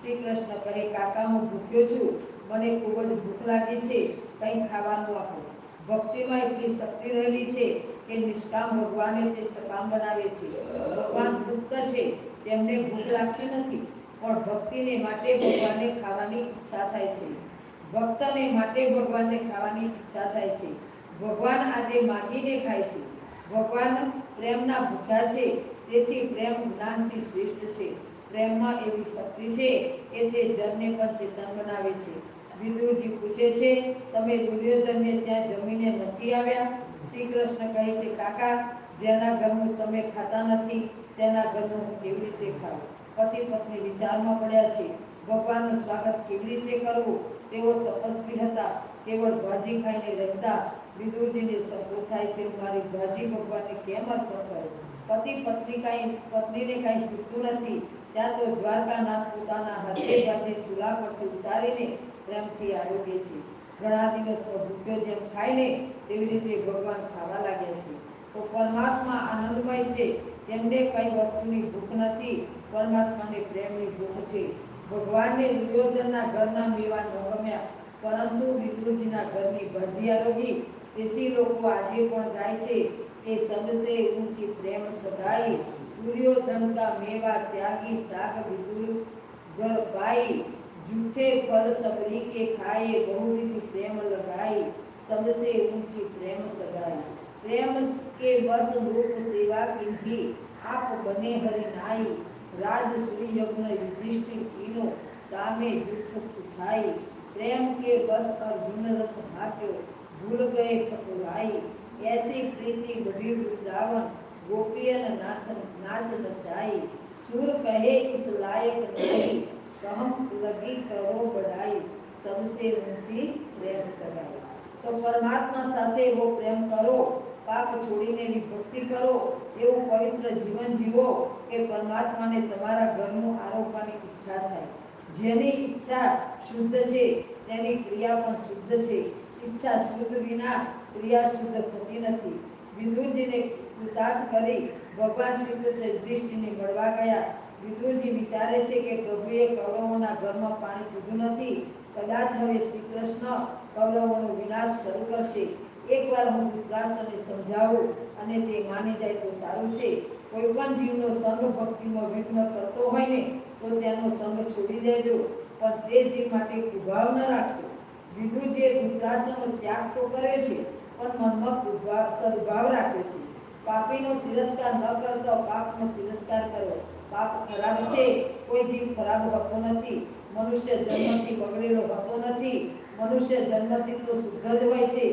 શ્રી કૃષ્ણ કહે, કાકા હું ભૂખ્યો છું, મને ખૂબ જ ભૂખ લાગી છે, કંઈ ખાવાનું આપો. ભક્તિમાં એટલી શક્તિ રહેલી છે કે નિષ્કામ ભગવાને તે સકામ બનાવે છે. ભગવાન તૃપ્ત છે, તેમને ભૂખ લાગતી નથી, પણ ભક્તિને માટે ભગવાનને ખાવાની ઈચ્છા થાય છે. ભક્તને માટે ભગવાનને ખાવાની ઈચ્છા થાય છે. ભગવાન આજે માંગીને ખાય છે. ભગવાન પ્રેમના ભૂખ્યા છે, તેથી પ્રેમ જ્ઞાનથી શ્રેષ્ઠ છે. પ્રેમમાં એવી શક્તિ છે કે તે જનને પણ ચેતન બનાવે છે. વિદુરજી પૂછે છે, તમે દુર્યોધનને ત્યાં જમીને નથી આવ્યા? શ્રી કૃષ્ણ કહે છે, કાકા જેના ઘરનું તમે ખાતા નથી તેના ઘરનું હું કેવી રીતે ખાવું? પતિ પત્ની વિચારમાં પડ્યા છે. ભગવાનનું સ્વાગત કેવી રીતે કરવું? તેઓ તપસ્વી હતા, કેવળ ભાજી ખાઈને રહેતા. વિદુરજીને સંકોચ થાય છે, મારી ભાજી ભગવાનને કેમ અર્પણ કરું? પત્નીને કાંઈ સૂચતું નથી. ત્યાં તો દ્વારકાનાથ પોતાના હાથે હાથે ચૂલા પરથી ઉતારીને પ્રેમથી આરોગે છે. ઘણા દિવસનો ભૂખ્યો જેમ ખાય ને તેવી રીતે ભગવાન ખાવા લાગ્યા છે. તો પરમાત્મા આનંદમય છે, તેમને કઈ વસ્તુની ભૂખ નથી, પરમાત્માને પ્રેમની ભૂખ છે. ભગવાનને દુર્યોધનના ઘરના મેવા ન ગમ્યા, પરંતુ વિદુરજીના ઘરની ભાજી આરોગી. તેથી લોકો આજે પણ ગાય છે કે સબસે ઊંચી પ્રેમ સગાઈ, दुर्योधन का मेवा त्यागी साग विदुर घर पाई, झूठे फल सबरी के खाए बहुविध प्रेम लगाई, सबसे ऊंची प्रेम सगाई। प्रेम के बस रूप सेवा की आप बने हरि नाई, राज श्री यज्ञ युधिष्ठिर तीनों तामे जुठ उठाई, प्रेम के बस अर्जुन रथ हाक्यो भूल गए ठकुराई, ऐसी प्रीति बढ़ी वृंदावन गोपियन नाच नचाई, सुर कहे इस लायक नहीं, कहम लगी करो बढ़ाई, सबसे ऊंची प्रेम सगाई। तो परमात्मा साथे वो प्रेम करो, पाप छोड़ीने भक्ति करो, એવું પવિત્ર જીવન જીવો કે પરમાત્માને તમારા ઘરનું આરોપવાની ઈચ્છા થાય. જેની ઈચ્છા શુદ્ધ છે તેની ક્રિયા પણ શુદ્ધ છે. ઈચ્છા શુદ્ધ વિના ક્રિયા શુદ્ધ થતી નથી. વિદુરજીને કૃતાર્થ કરી ભગવાન શ્રી કૃષ્ણ યુધિષ્ઠિરને મળવા ગયા. વિદુરજી વિચારે છે કે પ્રભુએ કૌરવોના ઘરમાં પાણી પીધું નથી, કદાચ હવે શ્રી કૃષ્ણ કૌરવોનો વિનાશ શરૂ કરશે. એકવાર હું ધૃતરાષ્ટ્રને સમજાવું અને તે માની જાય તો સારું છે. કોઈ પણ જીવનો સંગ ભક્તિમાં વિઘ્ન કરતો હોય ને તો તેનો સંગ છોડી દેજો, પણ તે જીવ માટે કુભાવ ન રાખશો. વિદુરજીએ ધૃતરાષ્ટ્રનો ત્યાગ તો કરે છે, પણ મનમાં સદભાવ રાખ્યો છે. પાપીનો તિરસ્કાર ન કરતો પાપનો તિરસ્કાર કરો. પાપ ખરાબ છે, કોઈ જીવ ખરાબ હોતો નથી. મનુષ્ય જન્મથી બગડેલો હોતો નથી. મનુષ્ય જન્મથી તો શુદ્ધ જ હોય છે.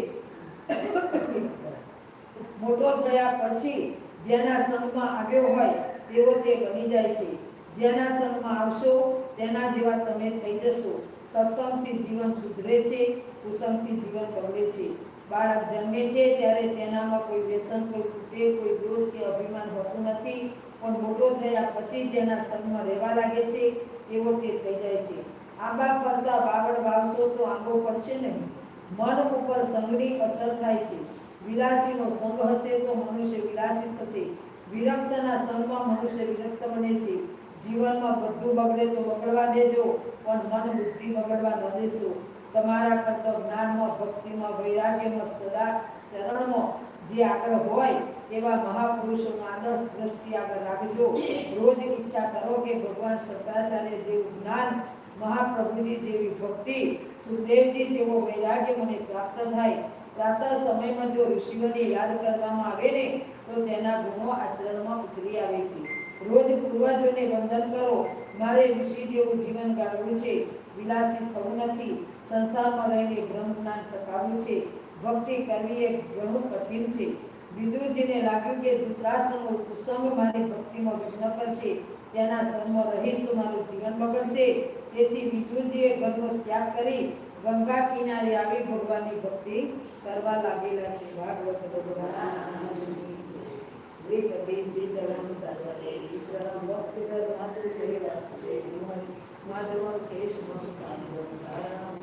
મોટો થયા પછી જેના સંગમાં આવ્યો હોય તેવો તે બની જાય છે. જેના સંગમાં આવશો તેના જેવા તમે થઈ જશો. સત્સંગથી જીવન સુધરે છે, કુસંગથી જીવન બગડે છે. બાળક જન્મે છે ત્યારે તેનામાં કોઈ વ્યસન, કોઈ કૃત્ય, કોઈ દોષ કે અભિમાન હોતું નથી, પણ મોટો થયા પછી જેના સંગમાં રહેવા લાગે છે તેવો તે થઈ જાય છે. આંબા ફરતા બાવળ વાવશો તો આંબો પડશે નહીં. મન ઉપર સંગની અસર થાય છે. વિલાસીનો સંગ હશે તો મનુષ્ય વિલાસી થશે. વિરક્તના સંગમાં મનુષ્ય વિરક્ત બને છે. જીવનમાં બધું બગડે તો બગડવા દેજો, પણ મન બુદ્ધિ બગડવા ન દેશો. તમારા કરતા જ્ઞાનમાં, ભક્તિમાં, વૈરાગ્યમાં, સદા ચરણમાં જે આગળ હોય તેવા મહાપુરુષોનો આદર્શ દ્રષ્ટિ આગળ રાખજો. રોજ ઈચ્છા કરો કે ભગવાન શંકરાચાર્ય જેવું જ્ઞાન, મહાપ્રભુજી જેવી ભક્તિ, સુખદેવજી જેવો વૈરાગ્ય મને પ્રાપ્ત થાય. પ્રાતઃ સમયમાં જો ઋષિઓને યાદ કરવામાં આવે ને તો તેના ગુણો આચરણમાં ઉતરી આવે છે. રોજ પૂર્વજોને વંદન કરો. મારે ઋષિ જેવું જીવન ગાળવું છે, વિલાસી થવું નથી. સંસારમાં રહીને બ્રહ્મ જ્ઞાન ટકાવવું છે. ભક્તિ કરવી એ ઘણું કઠિન છે. વિદુરજીને લાગ્યું કે ધૃતરાષ્ટ્રનો કુસંગ મારી ભક્તિમાં વિઘ્ન કરશે, તેના સંગમાં રહીશ તો મારું જીવન બગડશે. તેથી વિદુરજીએ ઘરનો ત્યાગ કરી ગંગા કિનારે આવી ભગવાનની ભક્તિ કરવા લાગેલા છે. ભાગવત ભગવાન શ્રી કબીર સીતારામ સાધવે ઈશ્વરમ ભક્તિ કર માતુ જય વાસુદેવ માધવ કેશ મહકામ